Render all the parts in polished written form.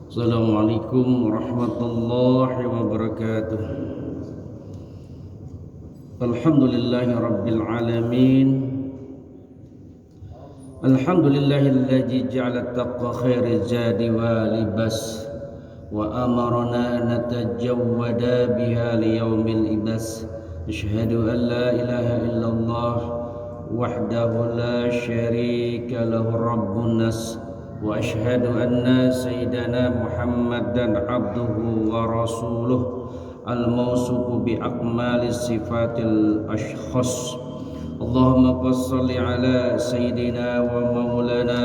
Assalamualaikum warahmatullahi wabarakatuh. Alhamdulillahi rabbil alamin. Alhamdulillahilladzi ja'ala taqwa khairi zadi wa libas wa amarna natajawwada biha liyaumil ibas. Asyhadu an la ilaha illallah wahdahu la syarika lahu rabbun nas wa asyhadu anna sayyidana Muhammadan abduhu wa rasuluh al-mawsufu bi akmalis sifatil ashkhas. Allahumma salli ala sayyidina wa maulana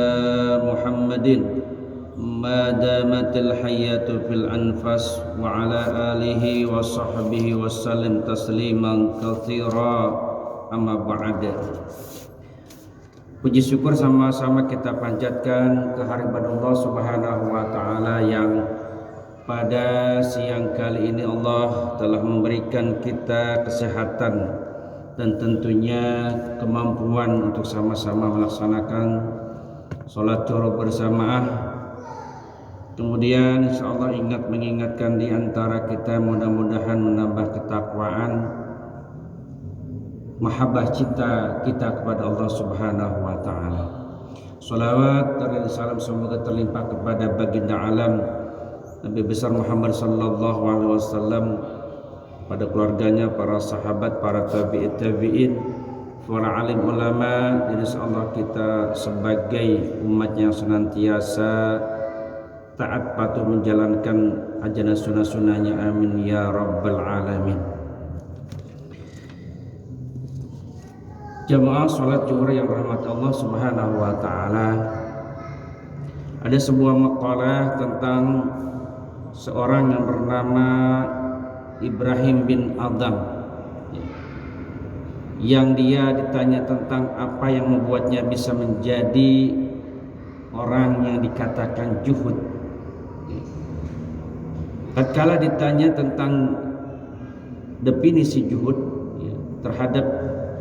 Muhammadin ma damatil hayatu fil anfas wa ala alihi wa sahbihi wa sallim tasliman katsira, amma ba'da. Puji syukur sama-sama kita panjatkan kehadirat Allah Subhanahu wa taala yang pada siang kali ini Allah telah memberikan kita kesehatan dan tentunya kemampuan untuk sama-sama melaksanakan salat zuhur berjamaah. Kemudian insyaallah mengingatkan di antara kita mudah-mudahan menambah ketakwaan, mahabbah cinta kita kepada Allah Subhanahu wa taala. Salawat dan salam semoga terlimpah kepada baginda alam Nabi besar Muhammad sallallahu alaihi wasallam, pada keluarganya, para sahabat, para tabi'in, para alim ulama, dan insyaallah kita sebagai umat yang senantiasa taat patuh menjalankan ajaran sunnah-sunnahnya, amin ya rabbal alamin. Jamaah salat zuhur yang rahmat Allah Subhanahu wa taala, ada sebuah maqalah tentang seorang yang bernama Ibrahim bin Adham, yang dia ditanya tentang apa yang membuatnya bisa menjadi orang yang dikatakan zuhud. Tatkala ditanya tentang definisi zuhud terhadap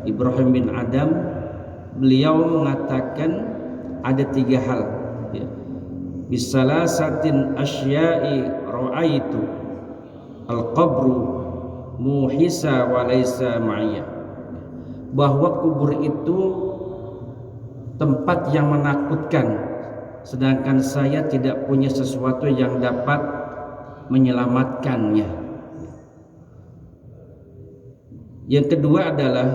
Ibrahim bin Adham, beliau mengatakan ada tiga hal. Bisalasatin asya'i ra'aitu al-qabru muhisa wa laysa ma'iyah. Bahwa kubur itu tempat yang menakutkan, sedangkan saya tidak punya sesuatu yang dapat menyelamatkannya. Yang kedua adalah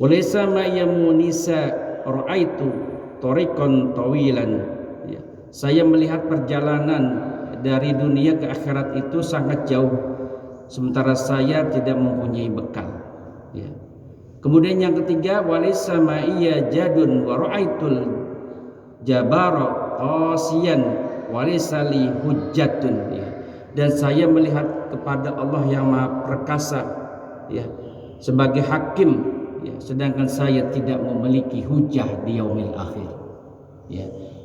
walaysa ma'yamunisa ra'aitu tariqan tawilan. Saya melihat perjalanan dari dunia ke akhirat itu sangat jauh, sementara saya tidak mempunyai bekal. Kemudian yang ketiga, walaysa ma'iyya jadun wa ra'aitul jabara qasiyan walaysa li hujjatun. Dan saya melihat kepada Allah yang Maha Perkasa sebagai hakim, sedangkan saya tidak memiliki hujah di yaumil akhir.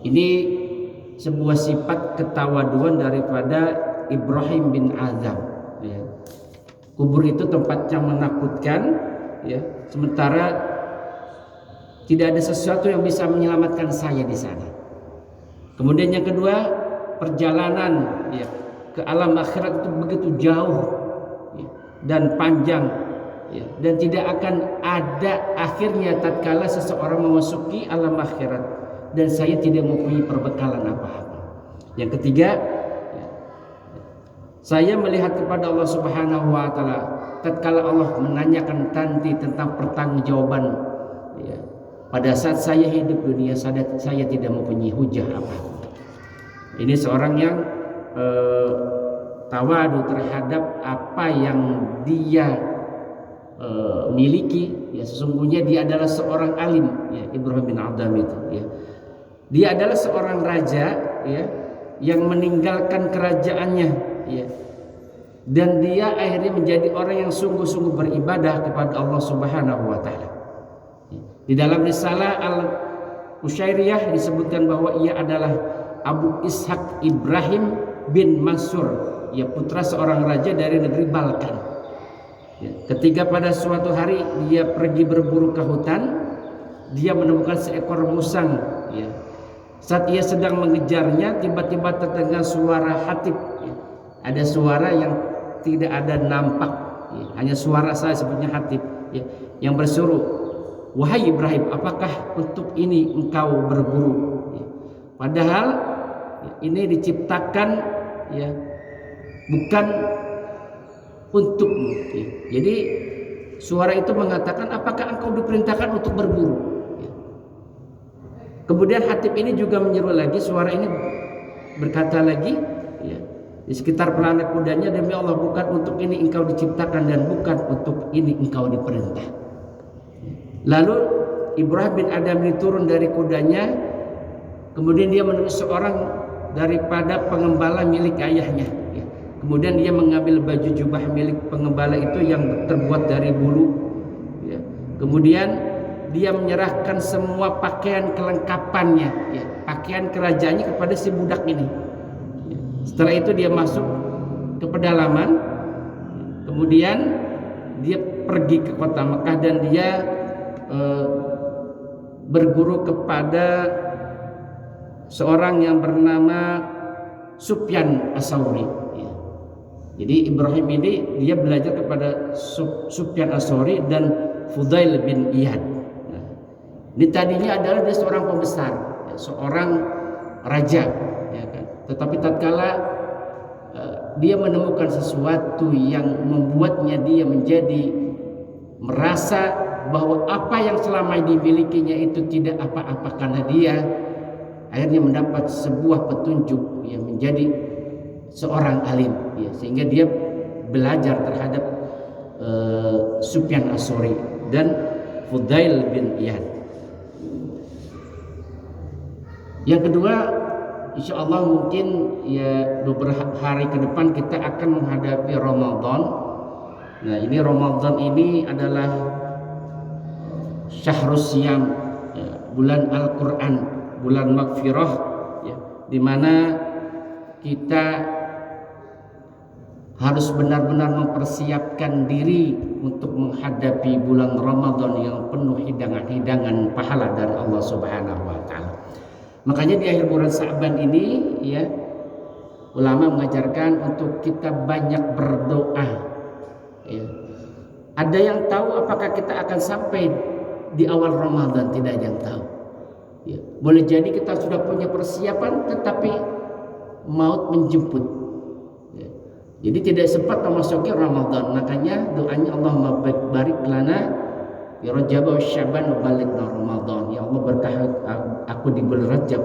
Ini sebuah sifat ketawaduan daripada Ibrahim bin Adham. Kubur itu tempat yang menakutkan, sementara tidak ada sesuatu yang bisa menyelamatkan saya di sana. Kemudian yang kedua, perjalanan ke alam akhirat itu begitu jauh dan panjang, dan tidak akan ada akhirnya tatkala seseorang memasuki alam akhirat, dan saya tidak mempunyai perbekalan apa-apa. Yang ketiga, saya melihat kepada Allah Subhanahu wa taala tatkala Allah menanyakan nanti tentang pertanggungjawaban, pada saat saya hidup dunia saya tidak mempunyai hujah apa-apa. Ini seorang yang tawadu terhadap apa yang dia miliki. Sesungguhnya dia adalah seorang alim, Ibrahim bin Adham itu. Dia adalah seorang raja, yang meninggalkan kerajaannya, dan dia akhirnya menjadi orang yang sungguh-sungguh beribadah kepada Allah Subhanahu wa taala. Di dalam risalah Al-Qusyairiyah disebutkan bahwa ia adalah Abu Ishaq Ibrahim bin Mansur, putra seorang raja dari negeri Balkan. Ketika pada suatu hari dia pergi berburu ke hutan, dia menemukan seekor musang Saat ia sedang mengejarnya, tiba-tiba terdengar suara hatib. Ada suara yang tidak ada nampak, hanya suara saya sebutnya hatib, yang berseru, "Wahai Ibrahim, apakah untuk ini engkau berburu?" Padahal ini diciptakan bukan untukmu. Jadi suara itu mengatakan, apakah engkau diperintahkan untuk berburu? Kemudian hatib ini juga menyeru lagi, suara ini berkata lagi, di sekitar pelana kudanya, demi Allah, bukan untuk ini engkau diciptakan dan bukan untuk ini engkau diperintah. Lalu Ibrahim bin Adam ini turun dari kudanya, kemudian dia menemui seorang daripada pengembala milik ayahnya. Kemudian dia mengambil baju jubah milik pengembala itu yang terbuat dari bulu. Kemudian dia menyerahkan semua pakaian kelengkapannya, pakaian kerajaannya kepada si budak ini. Setelah itu dia masuk ke pedalaman, kemudian dia pergi ke kota Mekah dan dia berguru kepada seorang yang bernama Sufyan As-Tsauri. Jadi Ibrahim ini dia belajar kepada Sufyan As-Tsauri dan Fudail bin Iyad. Ini tadinya adalah dia seorang pembesar, seorang raja, tetapi tatkala dia menemukan sesuatu yang membuatnya dia menjadi merasa bahwa apa yang selama dimilikinya itu tidak apa-apa karena dia akhirnya mendapat sebuah petunjuk yang menjadi seorang alim, sehingga dia belajar terhadap Sufyan As-Tsauri dan Fudail bin Iyad. Yang kedua, insya Allah mungkin beberapa hari ke depan kita akan menghadapi Ramadan. Nah, ini Ramadan ini adalah Syahrus Siyam, bulan Al-Quran, bulan Maghfirah, di mana kita harus benar-benar mempersiapkan diri untuk menghadapi bulan Ramadan yang penuh hidangan-hidangan pahala dari Allah Subhanahu wa Ta'ala. Makanya di akhir bulan Sa'ban ini ulama mengajarkan untuk kita banyak berdoa. Ada yang tahu apakah kita akan sampai di awal Ramadan, tidak ada yang tahu. Boleh jadi kita sudah punya persiapan tetapi maut menjemput. Jadi tidak sempat memasuki Ramadan. Makanya doanya Allahumma barik lana ya Rajab wa Sya'ban wa balighna Ramadan. Ya Allah, berkahi aku di bulan Rajab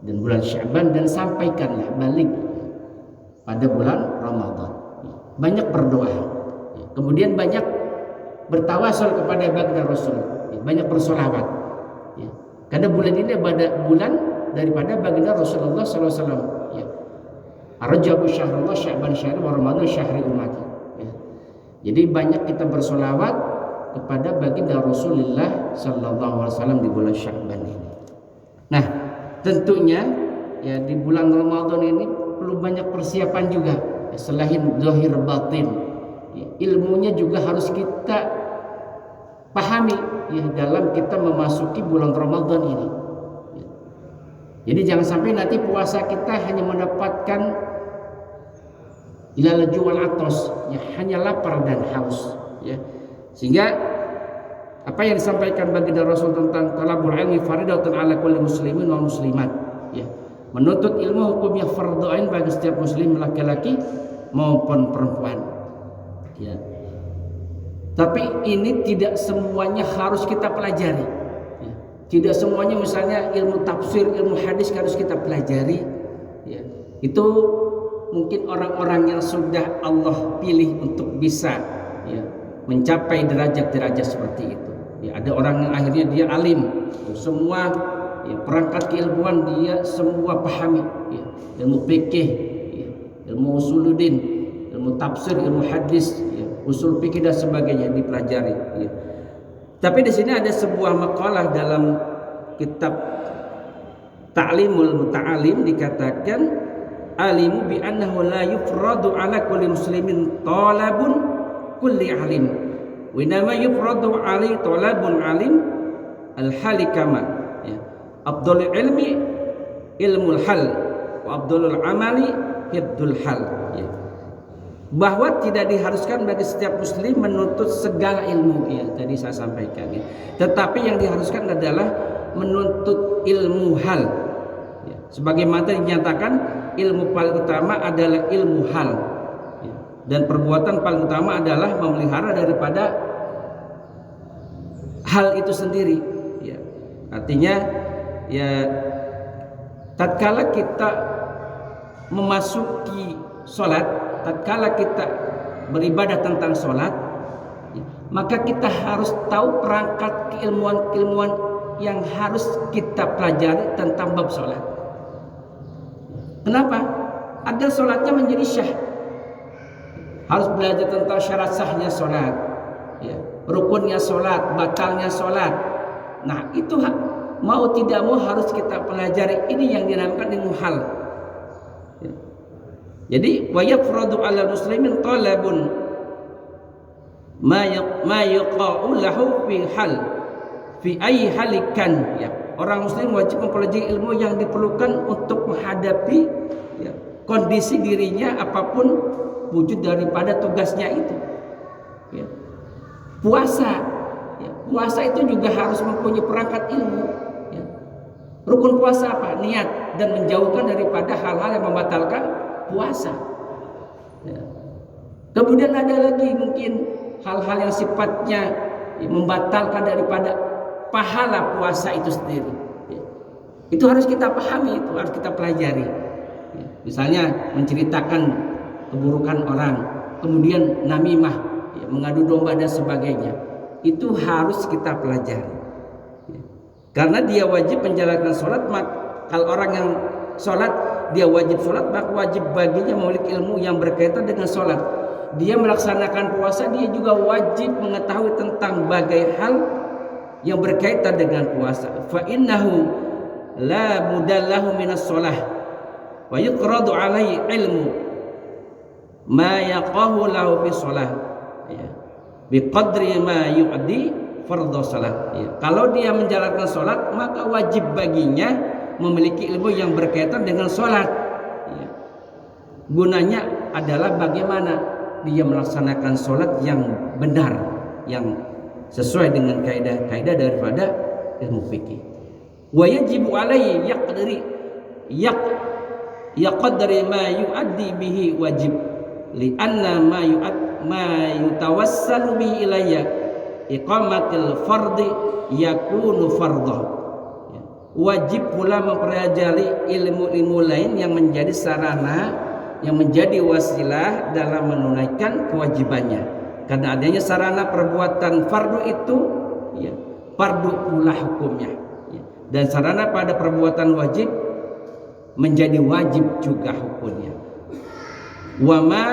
dan bulan Sya'ban dan sampaikanlah balik pada bulan Ramadan. Banyak berdoa. Kemudian banyak bertawasul kepada baginda Rasul. Banyak bersolawat. Karena bulan ini pada bulan daripada baginda Rasulullah SAW. Rajab syahrullah, Sya'ban syahrul, wa Ramadan syahri ummati. Jadi banyak kita bersolawat kepada baginda Rasulullah sallallahu alaihi wasallam di bulan Sya'ban ini. Nah, tentunya di bulan Ramadan ini perlu banyak persiapan juga. Selain zahir batin, ilmunya juga harus kita pahami dalam kita memasuki bulan Ramadan ini. Jadi jangan sampai nanti puasa kita hanya mendapatkan ilal ju'al atos, hanya lapar dan haus, Sehingga apa yang disampaikan baginda Rasul tentang talabul ilmi faridatun ala kulli muslimin wal muslimat, menuntut ilmu hukumnya fardhu ain bagi setiap muslim laki-laki maupun perempuan. Tapi ini tidak semuanya harus kita pelajari. Tidak semuanya, misalnya ilmu tafsir, ilmu hadis harus kita pelajari. Itu mungkin orang-orang yang sudah Allah pilih untuk bisa mencapai derajat-derajat seperti itu. Ada orang yang akhirnya dia alim, semua perangkat keilmuan dia semua pahami. Ilmu fikih, ilmu usuluddin, ilmu tafsir, ilmu hadis, usul fikih dan sebagainya dipelajari. Tapi di sini ada sebuah makalah dalam kitab Ta'limul Muta'alim dikatakan alimu bi annahu la yufradu ala kulli muslimin talabun kulli alim wa inma yufradu alai talabun alim al halikama. Afdhalul ilmi ilmul hal wa afdhalul amali hifdzul hal, ya. Bahwa tidak diharuskan bagi setiap muslim menuntut segala ilmu, ya tadi saya sampaikan, ya. Tetapi yang diharuskan adalah menuntut ilmu hal, ya. Sebagaimana dinyatakan ilmu paling utama adalah ilmu hal, ya. Dan perbuatan paling utama adalah memelihara daripada hal itu sendiri, ya. Artinya ya tatkala kita memasuki sholat, tatkala kita beribadah tentang sholat, maka kita harus tahu perangkat keilmuan-keilmuan yang harus kita pelajari tentang bab sholat. Kenapa? Agar sholatnya menjadi syah. Harus belajar tentang syarat sahnya sholat, ya, rukunnya sholat, batalnya sholat. Nah itu mau tidak mau harus kita pelajari. Ini yang dinamakan ilmu hal. Jadi wa yafradu 'ala muslimin talabun ma yaqa'u lahu fi hal fi ayyi halikan, ya. Orang muslim wajib mempelajari ilmu yang diperlukan untuk menghadapi, ya, kondisi dirinya apapun wujud daripada tugasnya itu, ya. Puasa, ya. Puasa itu juga harus mempunyai perangkat ilmu, ya. Rukun puasa apa? Niat dan menjauhkan daripada hal-hal yang membatalkan puasa, ya. Kemudian ada lagi mungkin hal-hal yang sifatnya membatalkan daripada pahala puasa itu sendiri, ya. Itu harus kita pahami, itu harus kita pelajari, ya. Misalnya menceritakan keburukan orang, kemudian namimah, ya, mengadu domba dan sebagainya, itu harus kita pelajari, ya. Karena dia wajib menjalankan sholat. Kalau orang yang sholat, dia wajib sholat, maka wajib baginya memiliki ilmu yang berkaitan dengan sholat. Dia melaksanakan puasa, dia juga wajib mengetahui tentang bagai hal yang berkaitan dengan puasa. Fa innahu la mudallahu minas sholah wa yuqradu alaihi ilmu ma yaqahu lahu fi sholah, ya, bi qadri ma yu'di fardhu sholah, ya. Kalau dia menjalankan sholat, maka wajib baginya memiliki ilmu yang berkaitan dengan sholat, ya. Gunanya adalah bagaimana dia melaksanakan sholat yang benar, yang sesuai dengan kaidah-kaidah daripada ilmu fikih. Wa yajibu alaihi yaqdari ma yu'addi bihi wajib li'anna ma yutawassalu bihi ilayya iqamatil fardi yakunu fardha. Wajib pula mempelajari ilmu-ilmu lain yang menjadi sarana, yang menjadi wasilah dalam menunaikan kewajibannya. Karena adanya sarana perbuatan fardu itu, ya, fardu pula hukumnya, ya. Dan sarana pada perbuatan wajib menjadi wajib juga hukumnya. Wa ma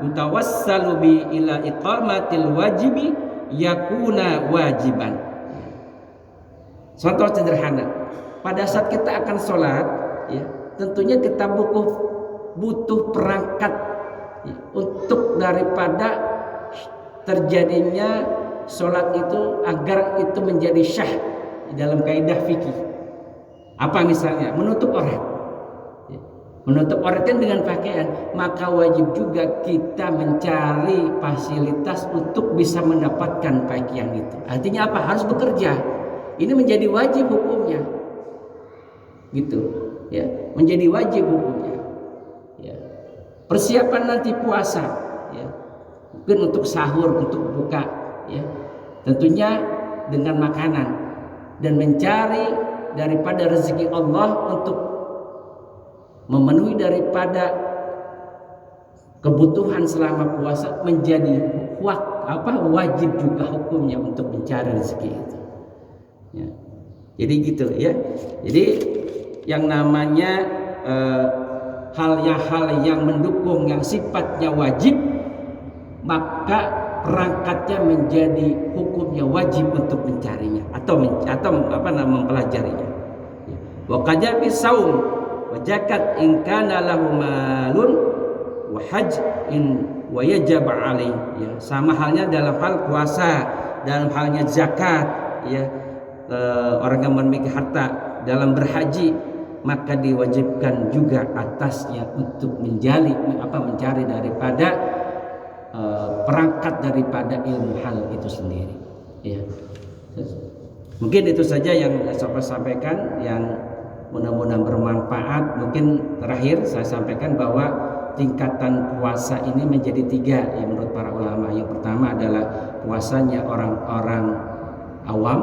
yutawassalu bi ila iqamatil wajibi yakuna wajiban. Contoh sederhana, pada saat kita akan sholat, ya, tentunya kita butuh perangkat, ya, untuk daripada terjadinya sholat itu agar itu menjadi syah dalam kaidah fikih. Apa misalnya? Menutup aurat, ya. Menutup aurat kan dengan pakaian, maka wajib juga kita mencari fasilitas untuk bisa mendapatkan pakaian itu. Artinya apa? Harus bekerja. Ini menjadi wajib hukumnya, gitu, ya, menjadi wajib hukumnya, ya. Persiapan nanti puasa, ya, mungkin untuk sahur, untuk buka, ya, tentunya dengan makanan dan mencari daripada rezeki Allah untuk memenuhi daripada kebutuhan selama puasa menjadi wajib juga hukumnya untuk mencari rezeki itu. Ya. Jadi gitu, ya. Jadi yang namanya hal yang mendukung yang sifatnya wajib, maka perangkatnya menjadi hukumnya wajib untuk mencarinya atau mempelajarinya. Wa qadar fi saum wa zakat in kana lahu malun wa hajj in wa yajib alaihi, ya. Sama halnya dalam hal puasa, dalam halnya zakat, ya. Orang yang memiliki harta dalam berhaji, maka diwajibkan juga atasnya untuk mencari daripada perangkat daripada ilmu hal itu sendiri. Ya. Mungkin itu saja yang saya sampaikan, yang mudah-mudahan bermanfaat. Mungkin terakhir saya sampaikan bahwa tingkatan puasa ini menjadi 3 ya menurut para ulama. Yang pertama adalah puasanya orang-orang awam,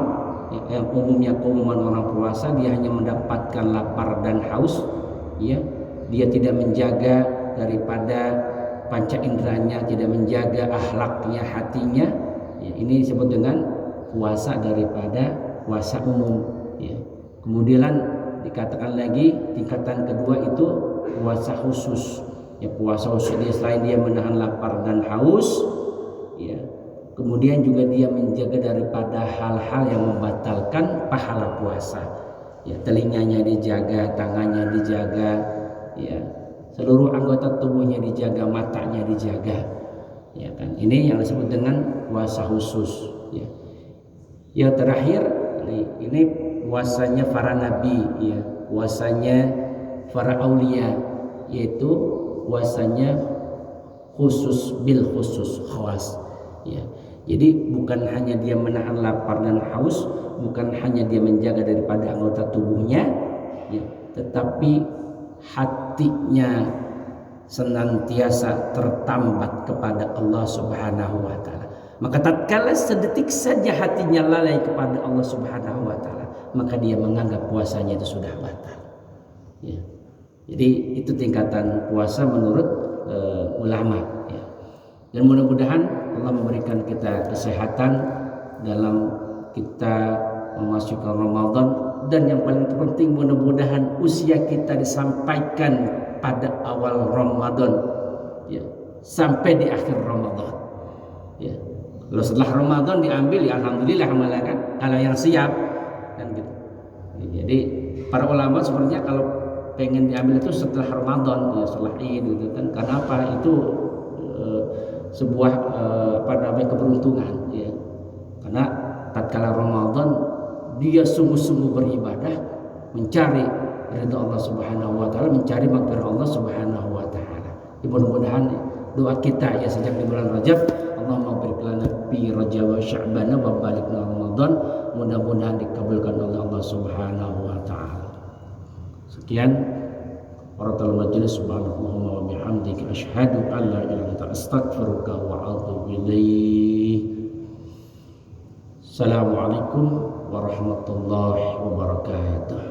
yang umumnya keumuman orang puasa dia hanya mendapatkan lapar dan haus, ya. Dia tidak menjaga daripada panca inderanya, tidak menjaga akhlaknya, hatinya. Ya, ini disebut dengan puasa daripada puasa umum. Ya. Kemudian dikatakan lagi tingkatan kedua itu puasa khusus. Ya, puasa khusus dia selain dia menahan lapar dan haus, ya, kemudian juga dia menjaga daripada hal-hal yang membatalkan pahala puasa. Ya, telinganya dijaga, tangannya dijaga, ya, seluruh anggota tubuhnya dijaga, matanya dijaga. Ya kan, ini yang disebut dengan puasa khusus. Ya. Yang terakhir ini puasanya para nabi, ya, puasanya para aulia, yaitu puasanya khusus bil khusus, khawas. Ya. Jadi bukan hanya dia menahan lapar dan haus, bukan hanya dia menjaga daripada anggota tubuhnya, ya, tetapi hatinya senantiasa tertambat kepada Allah Subhanahu wa taala. Maka tatkala sedetik saja hatinya lalai kepada Allah Subhanahu wa taala, maka dia menganggap puasanya itu sudah batal. Ya. Jadi itu tingkatan puasa menurut ulama. Ya. Dan mudah-mudahan Allah memberikan kita kesehatan dalam kita memasuki Ramadan, dan yang paling penting mudah-mudahan usia kita disampaikan pada awal Ramadan, ya, sampai di akhir Ramadan. Ya. Kalau setelah Ramadan diambil, ya alhamdulillah kan, kalau yang siap kan gitu. Jadi para ulama sebenarnya kalau pengen diambil itu setelah Ramadan, ya setelah Id gitu kan. Karena apa? Itu sebuah keberuntungan, ya. Karena tatkala Ramadan dia sungguh-sungguh beribadah, mencari ridha Allah Subhanahu wa taala, mencari maghfirah Allah Subhanahu wa taala. Mudah-mudahan doa kita ya sejak di bulan Rajab, Allahumma barik lana fi Rajab wa Sya'ban wa balighna Ramadan, mudah-mudahan dikabulkan oleh Allah Subhanahu wa taala. Sekian Waratul majlis, subhanallahumma wa bihamdika asyhadu an la ilaha illa anta astaghfiruka wa atubu ilaik. Assalamualaikum warahmatullahi wabarakatuh.